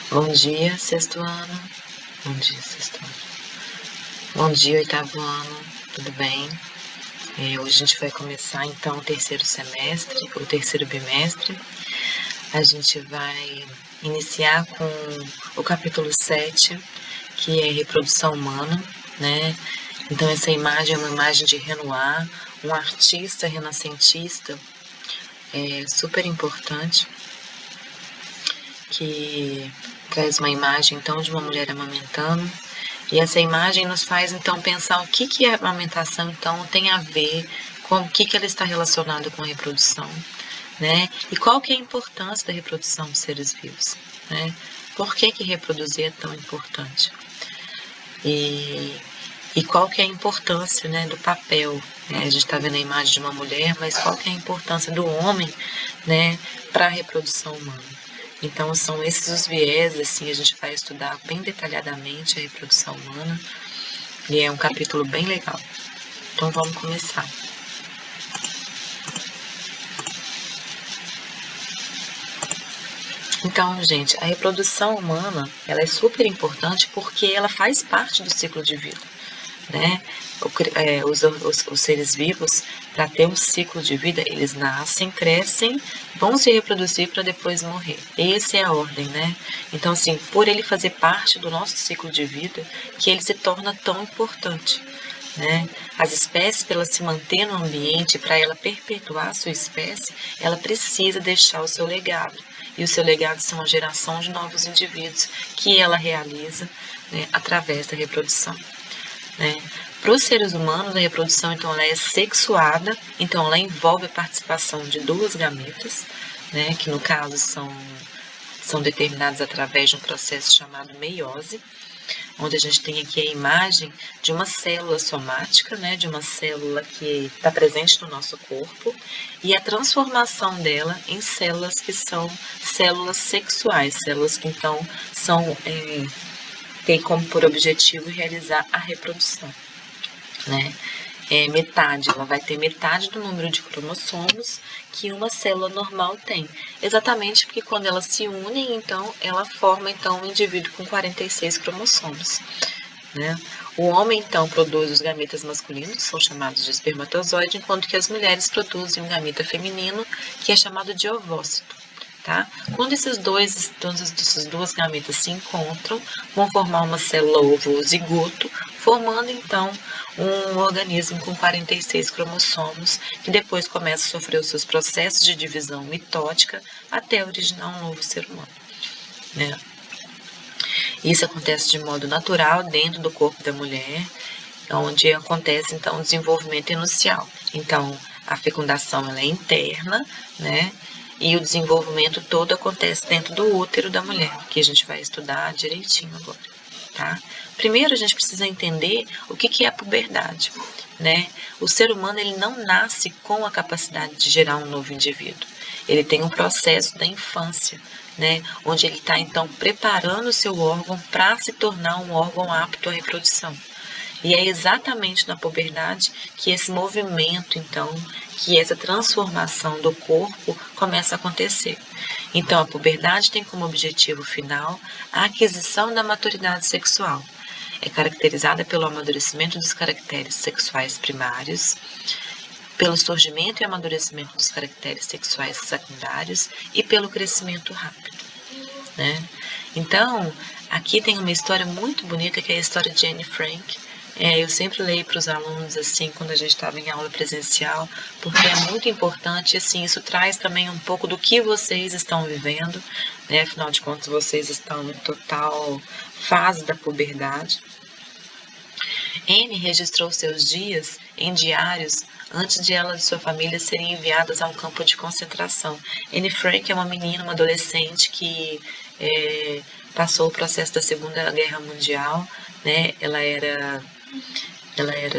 Bom dia, sexto ano. Bom dia, sexto ano. Bom dia, oitavo ano. Tudo bem? Hoje a gente vai começar então o terceiro semestre, o terceiro bimestre. A gente vai iniciar com o capítulo 7, que é reprodução humana, né? Então essa imagem é uma imagem de Renoir, um artista renascentista super importante, que traz uma imagem então de uma mulher amamentando, e essa imagem nos faz então pensar o que a amamentação então tem a ver com o que ela está relacionada com a reprodução, né? E qual que é a importância da reprodução dos seres vivos, né? Por que reproduzir é tão importante? E qual que é a importância, né, do papel, né? A gente está vendo a imagem de uma mulher, mas qual que é a importância do homem, né, para a reprodução humana? Então, são esses os viés, assim, a gente vai estudar bem detalhadamente a reprodução humana, e é um capítulo bem legal. Então, vamos começar. Então, gente, a reprodução humana, ela é super importante porque ela faz parte do ciclo de vida, né? Os seres vivos, para ter um ciclo de vida, eles nascem, crescem, vão se reproduzir para depois morrer. Essa é a ordem, né? Então, assim, por ele fazer parte do nosso ciclo de vida, que ele se torna tão importante, né? As espécies, para ela se manter no ambiente, para ela perpetuar a sua espécie, ela precisa deixar o seu legado. E o seu legado são a geração de novos indivíduos que ela realiza, né, através da reprodução, né? Para os seres humanos, a reprodução então ela é sexuada, então ela envolve a participação de duas gametas, né, que no caso são determinadas através de um processo chamado meiose, onde a gente tem aqui a imagem de uma célula somática, né, de uma célula que está presente no nosso corpo, e a transformação dela em células que são células sexuais, células que então têm como por objetivo realizar a reprodução, né? Ela vai ter metade do número de cromossomos que uma célula normal tem, exatamente porque quando elas se unem, então, ela forma então um indivíduo com 46 cromossomos, né? O homem, então, produz os gametas masculinos, que são chamados de espermatozoide, enquanto que as mulheres produzem um gameta feminino, que é chamado de ovócito. Tá? Quando esses duas gametas se encontram, vão formar uma célula ovo-zigoto, formando então um organismo com 46 cromossomos, que depois começa a sofrer os seus processos de divisão mitótica até originar um novo ser humano, né? Isso acontece de modo natural dentro do corpo da mulher, onde acontece então o desenvolvimento enuncial. Então, a fecundação ela é interna, né? E o desenvolvimento todo acontece dentro do útero da mulher, que a gente vai estudar direitinho agora, tá? Primeiro, a gente precisa entender o que é a puberdade, né? O ser humano ele não nasce com a capacidade de gerar um novo indivíduo. Ele tem um processo da infância, né? Onde ele está, então, preparando o seu órgão para se tornar um órgão apto à reprodução. E é exatamente na puberdade que esse movimento, então, que essa transformação do corpo começa a acontecer. Então, a puberdade tem como objetivo final a aquisição da maturidade sexual. É caracterizada pelo amadurecimento dos caracteres sexuais primários, pelo surgimento e amadurecimento dos caracteres sexuais secundários e pelo crescimento rápido, né? Então, aqui tem uma história muito bonita, que é a história de Anne Frank. Eu sempre leio para os alunos, assim, quando a gente estava em aula presencial, porque é muito importante, assim, isso traz também um pouco do que vocês estão vivendo, né? Afinal de contas, vocês estão em total fase da puberdade. Anne registrou seus dias em diários antes de ela e sua família serem enviadas a um campo de concentração. Anne Frank é uma menina, uma adolescente que passou o processo da Segunda Guerra Mundial, né? Ela era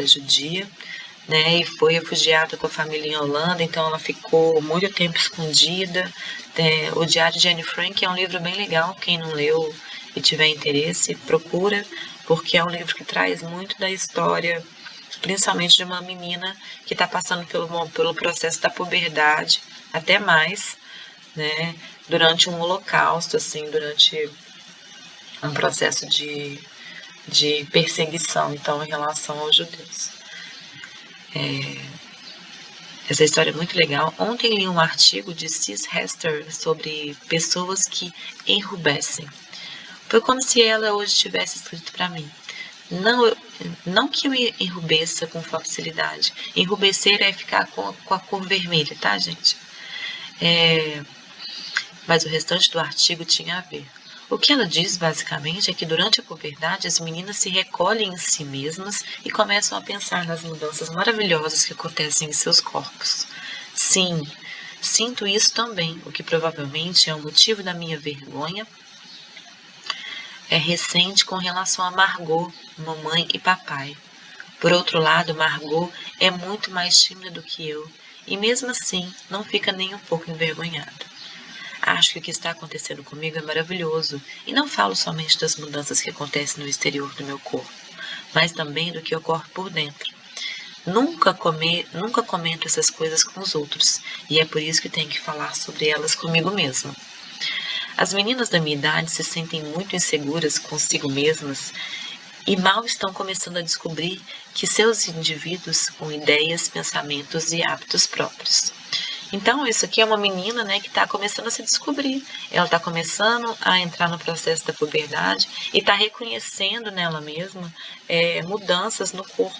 judia, né? E foi refugiada com a família em Holanda, então ela ficou muito tempo escondida. O Diário de Anne Frank é um livro bem legal, quem não leu e tiver interesse, procura, porque é um livro que traz muito da história, principalmente de uma menina que está passando pelo processo da puberdade, até mais, né? Durante um holocausto, assim, durante um processo de perseguição, então, em relação aos judeus. Essa história é muito legal. Ontem li um artigo de Cis Hester sobre pessoas que enrubescem. Foi como se ela hoje tivesse escrito para mim. Não que eu enrubeça com facilidade. Enrubescer é ficar com a cor vermelha, tá, gente? Mas o restante do artigo tinha a ver. O que ela diz, basicamente, é que durante a puberdade as meninas se recolhem em si mesmas e começam a pensar nas mudanças maravilhosas que acontecem em seus corpos. Sim, sinto isso também, o que provavelmente é o motivo da minha vergonha recente com relação a Margot, mamãe e papai. Por outro lado, Margot é muito mais tímida do que eu e mesmo assim não fica nem um pouco envergonhada. Acho que o que está acontecendo comigo é maravilhoso e não falo somente das mudanças que acontecem no exterior do meu corpo, mas também do que ocorre por dentro. Nunca comento essas coisas com os outros e é por isso que tenho que falar sobre elas comigo mesma. As meninas da minha idade se sentem muito inseguras consigo mesmas e mal estão começando a descobrir que seus indivíduos com ideias, pensamentos e hábitos próprios. Então, isso aqui é uma menina, né, que está começando a se descobrir. Ela está começando a entrar no processo da puberdade e está reconhecendo nela mesma mudanças no corpo.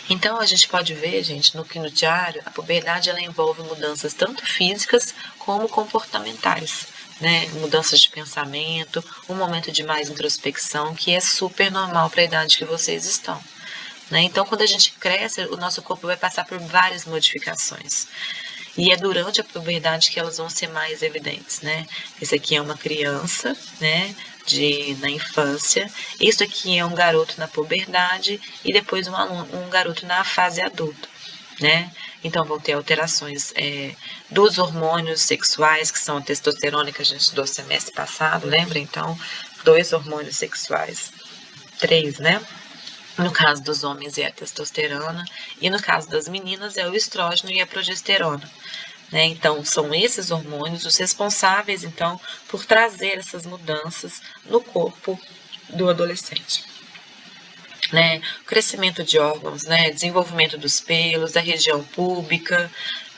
Então, a gente pode ver, gente, no diário, a puberdade ela envolve mudanças tanto físicas como comportamentais, né? Mudanças de pensamento, um momento de mais introspecção, que é super normal para a idade que vocês estão. Né? Então, quando a gente cresce, o nosso corpo vai passar por várias modificações. E é durante a puberdade que elas vão ser mais evidentes, né? Esse aqui é uma criança, né? Na infância. Isso aqui é um garoto na puberdade e depois um garoto na fase adulta, né? Então, vão ter alterações dos hormônios sexuais, que são a testosterona que a gente estudou semestre passado, lembra? Então, 2 hormônios sexuais, 3, né? No caso dos homens é a testosterona e no caso das meninas é o estrógeno e a progesterona. Né? Então, são esses hormônios os responsáveis, então, por trazer essas mudanças no corpo do adolescente. Né? O crescimento de órgãos, né? Desenvolvimento dos pelos, da região púbica,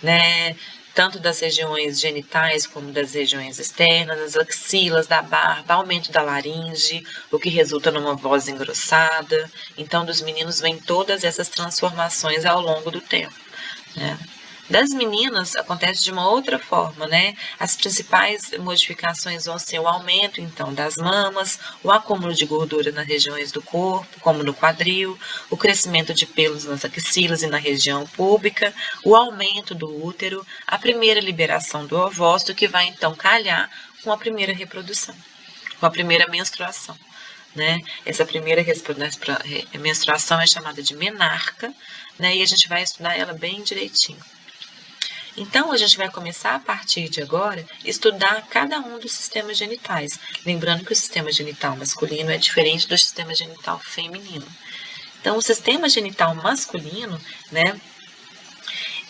né? Tanto das regiões genitais como das regiões externas, das axilas, da barba, aumento da laringe, o que resulta numa voz engrossada. Então, dos meninos vem todas essas transformações ao longo do tempo, né? Das meninas acontece de uma outra forma, né? As principais modificações vão ser o aumento, então, das mamas, o acúmulo de gordura nas regiões do corpo, como no quadril, o crescimento de pelos nas axilas e na região púbica, o aumento do útero, a primeira liberação do ovócito, que vai, então, calhar com a primeira reprodução, com a primeira menstruação. Né? Essa primeira menstruação é chamada de menarca, né? E a gente vai estudar ela bem direitinho. Então, a gente vai começar, a partir de agora, estudar cada um dos sistemas genitais. Lembrando que o sistema genital masculino é diferente do sistema genital feminino. Então, o sistema genital masculino, né,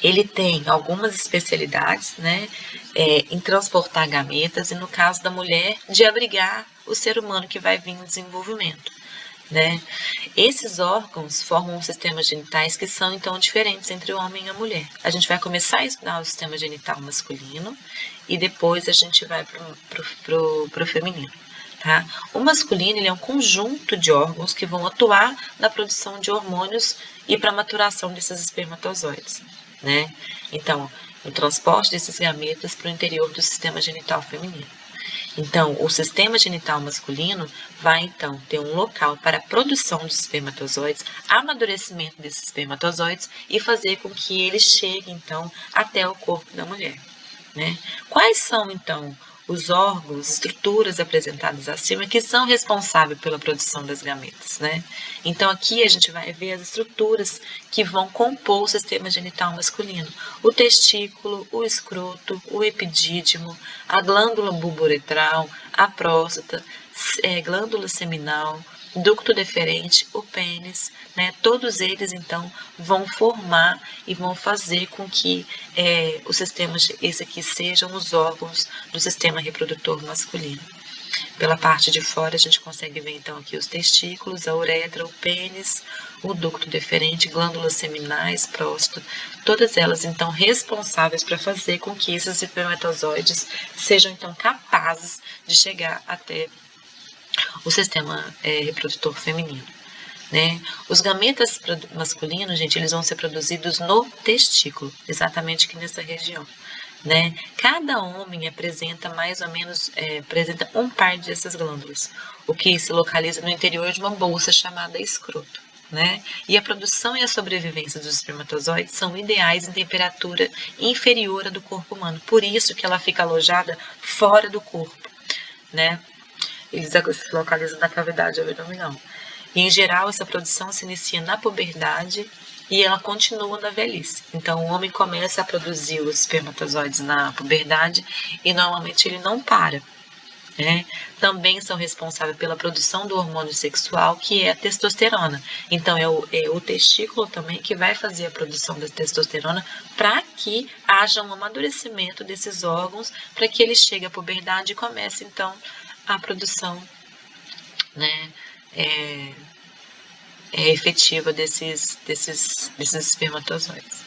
ele tem algumas especialidades, né, em transportar gametas e, no caso da mulher, de abrigar o ser humano que vai vir em desenvolvimento. Né? Esses órgãos formam sistemas genitais que são, então, diferentes entre o homem e a mulher. A gente vai começar a estudar o sistema genital masculino e depois a gente vai para o feminino. Tá? O masculino ele é um conjunto de órgãos que vão atuar na produção de hormônios e para a maturação desses espermatozoides. Né? Então, o transporte desses gametas para o interior do sistema genital feminino. Então, o sistema genital masculino vai, então, ter um local para a produção dos espermatozoides, amadurecimento desses espermatozoides e fazer com que eles cheguem, então, até o corpo da mulher. Né? Quais são, então, os órgãos, estruturas apresentadas acima que são responsáveis pela produção das gametas, né? Então, aqui a gente vai ver as estruturas que vão compor o sistema genital masculino. O testículo, o escroto, o epidídimo, a glândula bulboretral, a próstata, glândula seminal, ducto deferente, o pênis, né? Todos eles, então, vão formar e vão fazer com que os sistemas, esse aqui sejam os órgãos do sistema reprodutor masculino. Pela parte de fora, a gente consegue ver, então, aqui os testículos, a uretra, o pênis, o ducto deferente, glândulas seminais, próstata, todas elas, então, responsáveis para fazer com que esses espermatozoides sejam, então, capazes de chegar até o sistema reprodutor feminino. Né? Os gametas masculinos, gente, eles vão ser produzidos no testículo, exatamente aqui nessa região. Né? Cada homem apresenta mais ou menos apresenta um par dessas glândulas, o que se localiza no interior de uma bolsa chamada escroto. Né? E a produção e a sobrevivência dos espermatozoides são ideais em temperatura inferior à do corpo humano, por isso que ela fica alojada fora do corpo. Né? Eles se localizam na cavidade abdominal. E, em geral, essa produção se inicia na puberdade e ela continua na velhice. Então, o homem começa a produzir os espermatozoides na puberdade e, normalmente, ele não para. Né? Também são responsáveis pela produção do hormônio sexual, que é a testosterona. Então, é o testículo também que vai fazer a produção da testosterona para que haja um amadurecimento desses órgãos, para que ele chegue à puberdade e comece, então, a produção, né, efetiva desses espermatozoides.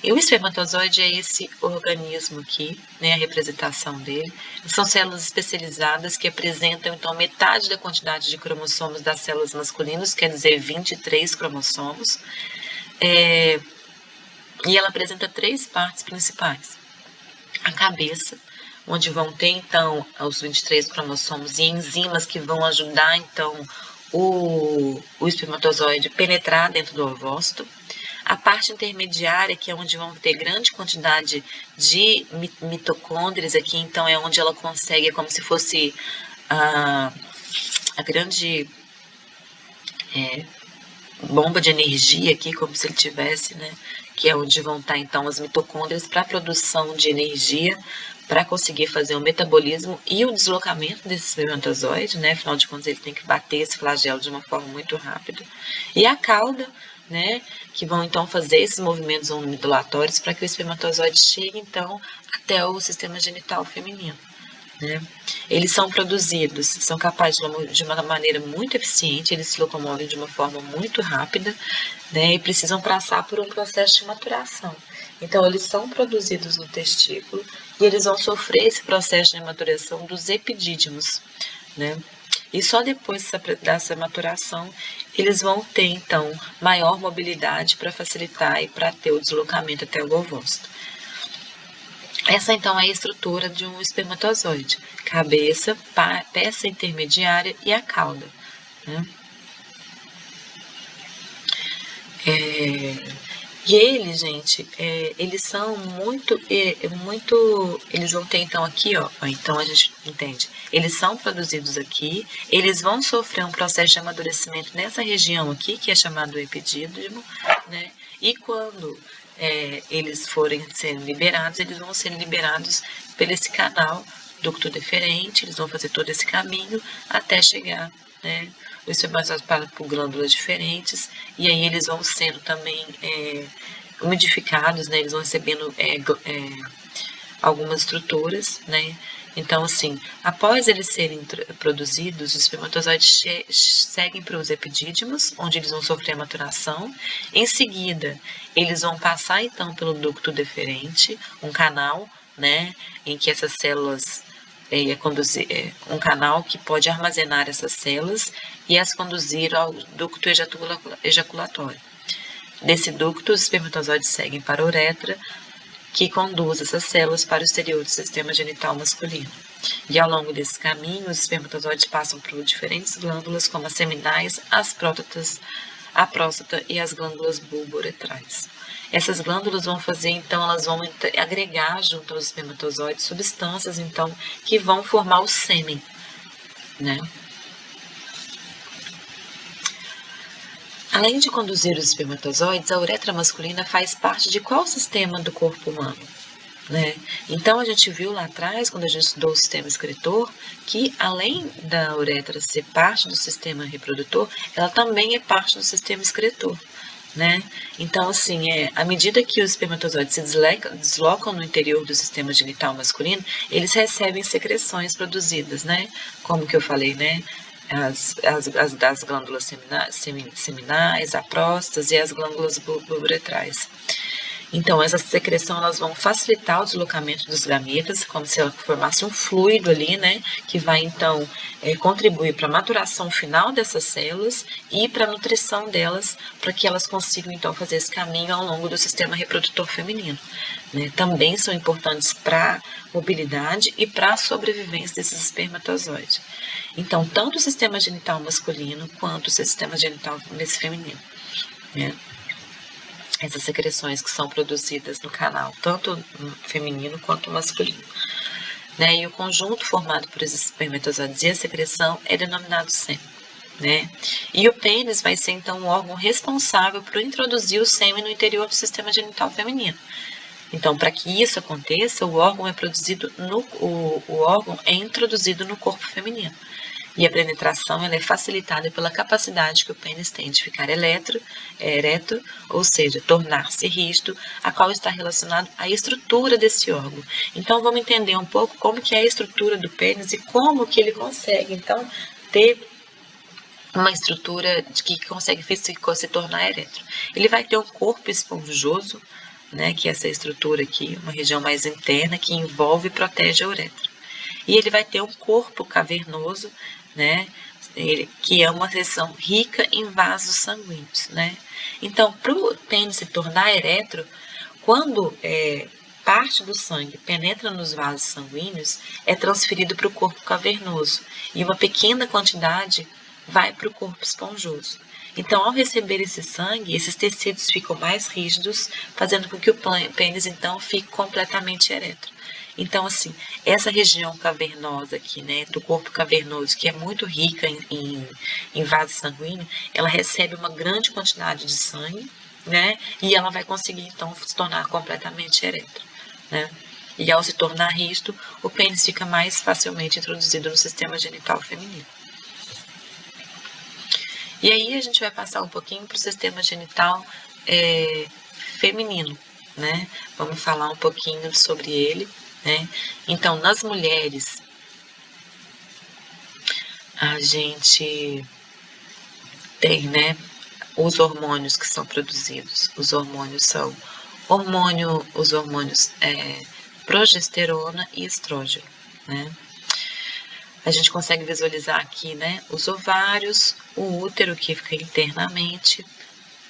E o espermatozoide é esse organismo aqui, né, a representação dele. São células especializadas que apresentam, então, metade da quantidade de cromossomos das células masculinas, quer dizer, 23 cromossomos. E ela apresenta 3 partes principais. A cabeça, onde vão ter, então, os 23 cromossomos e enzimas que vão ajudar, então, o espermatozoide penetrar dentro do ovócito. A parte intermediária, que é onde vão ter grande quantidade de mitocôndrias aqui, então é onde ela consegue, é como se fosse a grande bomba de energia aqui, como se ele tivesse, né? Que é onde vão estar, então, as mitocôndrias para a produção de energia, para conseguir fazer o metabolismo e o deslocamento desse espermatozoide, né? Afinal de contas, ele tem que bater esse flagelo de uma forma muito rápida. E a cauda, né? Que vão, então, fazer esses movimentos ondulatórios para que o espermatozoide chegue, então, até o sistema genital feminino. Né? Eles são produzidos, são capazes de uma maneira muito eficiente, eles se locomovem de uma forma muito rápida, né? E precisam passar por um processo de maturação. Então, eles são produzidos no testículo e eles vão sofrer esse processo de maturação dos epidídimos. Né? E só depois dessa maturação, eles vão ter, então, maior mobilidade para facilitar e para ter o deslocamento até o ovócito. Essa, então, é a estrutura de um espermatozoide. Cabeça, peça intermediária e a cauda. Né? E eles, gente, eles são muito... Eles vão ter, então, aqui, ó. Então, a gente entende. Eles são produzidos aqui. Eles vão sofrer um processo de amadurecimento nessa região aqui, que é chamado epidídimo, né? E quando... eles forem sendo liberados, eles vão ser liberados por esse canal ducto deferente, eles vão fazer todo esse caminho até chegar, né, o espermatozoide para por glândulas diferentes, e aí eles vão sendo também umidificados, né, eles vão recebendo algumas estruturas, né. Então, assim, após eles serem produzidos, os espermatozoides seguem para os epidídimos, onde eles vão sofrer a maturação. Em seguida, eles vão passar, então, pelo ducto deferente, um canal, né, em que essas células um canal que pode armazenar essas células e as conduzir ao ducto ejaculatório. Desse ducto, os espermatozoides seguem para a uretra, que conduz essas células para o exterior do sistema genital masculino. E ao longo desse caminho, os espermatozoides passam por diferentes glândulas, como as seminais, a próstata e as glândulas bulbouretrais. Essas glândulas vão fazer, então, elas vão agregar junto aos espermatozoides substâncias, então, que vão formar o sêmen, né? Além de conduzir os espermatozoides, a uretra masculina faz parte de qual sistema do corpo humano? né? Então, a gente viu lá atrás, quando a gente estudou o sistema excretor, que além da uretra ser parte do sistema reprodutor, ela também é parte do sistema excretor, né? Então, assim, à medida que os espermatozoides se deslocam no interior do sistema genital masculino, eles recebem secreções produzidas, né? Como que eu falei, né? Das glândulas seminais, a próstata e as glândulas uretrais. Então, essa secreção elas vão facilitar o deslocamento dos gametas, como se ela formasse um fluido ali, né? Que vai, então, contribuir para a maturação final dessas células e para a nutrição delas, para que elas consigam, então, fazer esse caminho ao longo do sistema reprodutor feminino, né? Também são importantes para a mobilidade e para a sobrevivência desses espermatozoides. Então, tanto o sistema genital masculino quanto o sistema genital feminino, né? Essas secreções que são produzidas no canal, tanto feminino quanto masculino, né? E o conjunto formado por esses espermatozoides e a secreção é denominado sêmen, né? E o pênis vai ser, então, o órgão responsável por introduzir o sêmen no interior do sistema genital feminino. Então, para que isso aconteça, o órgão é introduzido no corpo feminino. E a penetração ela é facilitada pela capacidade que o pênis tem de ficar ereto, ou seja, tornar-se rígido, a qual está relacionado à estrutura desse órgão. Então, vamos entender um pouco como que é a estrutura do pênis e como que ele consegue, então, ter uma estrutura que consegue se tornar ereto. Ele vai ter um corpo esponjoso, né, que é essa estrutura aqui, uma região mais interna que envolve e protege a uretra. E ele vai ter um corpo cavernoso, né, que é uma seção rica em vasos sanguíneos, né. Então, para o pênis se tornar eretro, quando parte do sangue penetra nos vasos sanguíneos, é transferido para o corpo cavernoso e uma pequena quantidade vai para o corpo esponjoso. Então, ao receber esse sangue, esses tecidos ficam mais rígidos, fazendo com que o pênis, então, fique completamente ereto. Então, assim, essa região cavernosa aqui, né, do corpo cavernoso, que é muito rica em vaso sanguíneo, ela recebe uma grande quantidade de sangue, né, e ela vai conseguir, então, se tornar completamente ereto, né. E ao se tornar rígido, o pênis fica mais facilmente introduzido no sistema genital feminino. E aí a gente vai passar um pouquinho para o sistema genital feminino, né? Vamos falar um pouquinho sobre ele, né? Então, nas mulheres, a gente tem, né, os hormônios que são produzidos. Os hormônios são os hormônios progesterona e estrógeno, né? A gente consegue visualizar aqui, né, os ovários, o útero que fica internamente,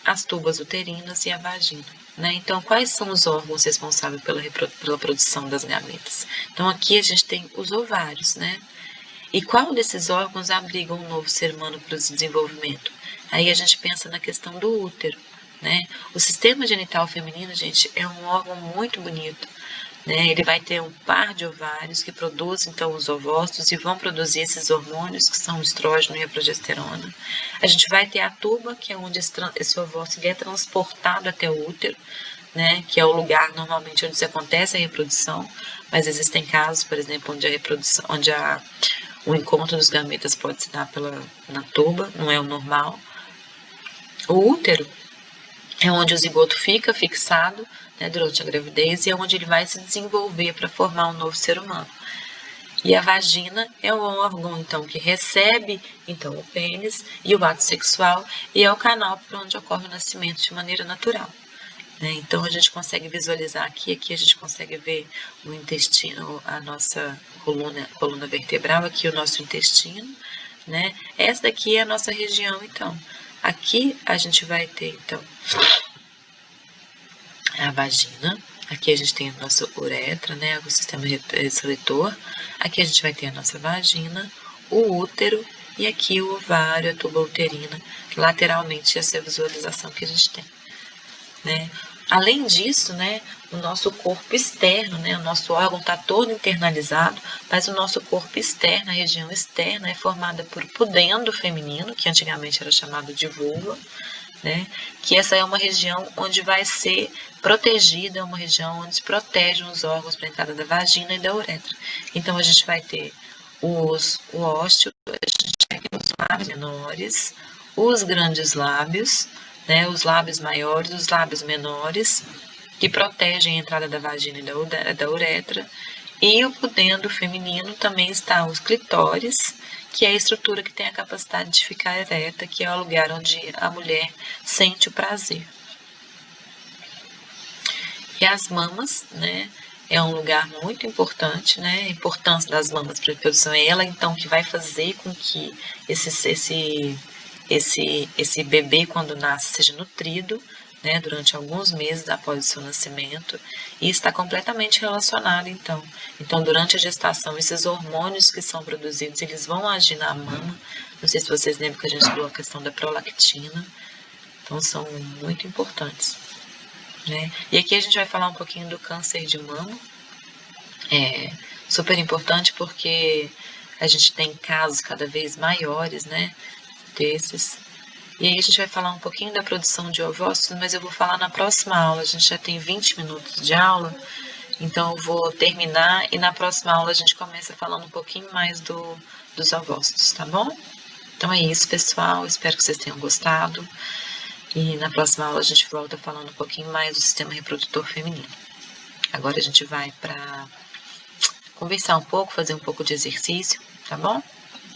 as tubas uterinas e a vagina, né? Então, quais são os órgãos responsáveis pela produção das gametas? Então, aqui a gente tem os ovários, né? E qual desses órgãos abriga um novo ser humano para o desenvolvimento? Aí a gente pensa na questão do útero, né? O sistema genital feminino, gente, é um órgão muito bonito, né? Ele vai ter um par de ovários que produzem, então, os ovócitos e vão produzir esses hormônios, que são o estrógeno e a progesterona. A gente vai ter a tuba, que é onde esse ovócito é transportado até o útero, né? Que é o lugar, normalmente, onde acontece a reprodução, mas existem casos, por exemplo, onde o encontro dos gametas pode se dar na tuba, não é o normal. O útero é onde o zigoto fica fixado, né, durante a gravidez, e é onde ele vai se desenvolver para formar um novo ser humano. E a vagina é o órgão, então, que recebe, então, o pênis e o ato sexual, e é o canal por onde ocorre o nascimento de maneira natural, né? Então, a gente consegue visualizar aqui a gente consegue ver o intestino, a nossa coluna vertebral, aqui o nosso intestino, né? Essa daqui é a nossa região, então. Aqui a gente vai ter, então, a vagina. Aqui a gente tem a nossa uretra, né, o sistema seletor. Aqui a gente vai ter a nossa vagina, o útero e aqui o ovário, a tuba uterina. Lateralmente, essa é a visualização que a gente tem, né? Além disso, né, o nosso corpo externo, né, o nosso órgão está todo internalizado, mas o nosso corpo externo, a região externa, é formada por pudendo feminino, que antigamente era chamado de vulva, né? Que essa é uma região onde vai ser protegida, é uma região onde se protegem os órgãos para a entrada da vagina e da uretra. Então, a gente vai ter o ósteo, a gente vai ter os lábios menores, os grandes lábios, né? Os lábios maiores, os lábios menores, que protegem a entrada da vagina e da uretra. E o pudendo feminino também está os clitóris, que é a estrutura que tem a capacidade de ficar ereta, que é o lugar onde a mulher sente o prazer. E as mamas, né, é um lugar muito importante, né, a importância das mamas para a reprodução é ela, então, que vai fazer com que esse bebê, quando nasce, seja nutrido, né, durante alguns meses após o seu nascimento, e está completamente relacionado, então. Então, durante a gestação, esses hormônios que são produzidos, eles vão agir na mama. Não sei se vocês lembram que a gente falou a questão da prolactina. Então, são muito importantes, né? E aqui a gente vai falar um pouquinho do câncer de mama. É super importante porque a gente tem casos cada vez maiores, né, desses. E aí a gente vai falar um pouquinho da produção de ovócitos, mas eu vou falar na próxima aula. A gente já tem 20 minutos de aula, então eu vou terminar e na próxima aula a gente começa falando um pouquinho mais dos ovócitos, tá bom? Então é isso, pessoal. Espero que vocês tenham gostado. E na próxima aula a gente volta falando um pouquinho mais do sistema reprodutor feminino. Agora a gente vai para conversar um pouco, fazer um pouco de exercício, tá bom?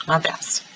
Um abraço.